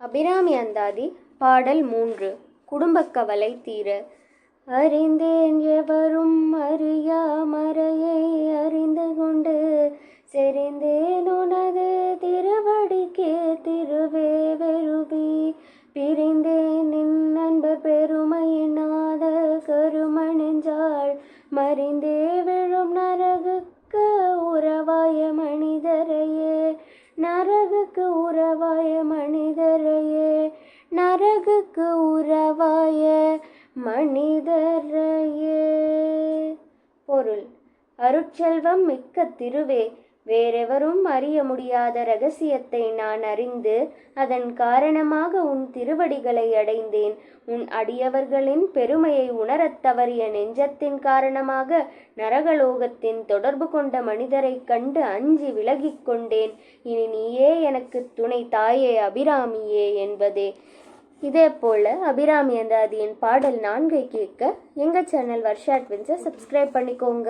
அபிராமி அந்தாதி பாடல் 3. குடும்பக் கவலை தீர. அறிந்தேன் எவரும் அறியா மறையை அறிந்து கொண்டு செறிந்தேன் உனது திருவடிக்கே திருவே வெறுவி பிரிந்தேன் நின் நண்பர் பெருமையினாத கருமணெஞ்சாள் மறிந்தே விழும் நரகுக்கு உறவாய மனிதரையே நரகுக்கு உறவாய மனிதரையே நரகுக்கு உறவாய மனிதரையே. பொருள்: அருட்செல்வம் மிக்க திருவே, வேறெவரும் அறிய முடியாத இரகசியத்தை நான் அறிந்து அதன் காரணமாக உன் திருவடிகளை அடைந்தேன். உன் அடியவர்களின் பெருமையை உணரத் தவறிய நெஞ்சத்தின் காரணமாக நரகலோகத்தின் தொடர்பு கொண்ட மனிதரைக் கண்டு அஞ்சி விலகிக் கொண்டேன். இனி நீயே எனக்கு துணை தாயே அபிராமியே என்பதே. இதே போல் அபிராமி அந்தாதியின் பாடல் 4 கேட்க எங்கள் சேனல் வர்ஷா ட்வின்ஸை சப்ஸ்கிரைப் பண்ணிக்கோங்க.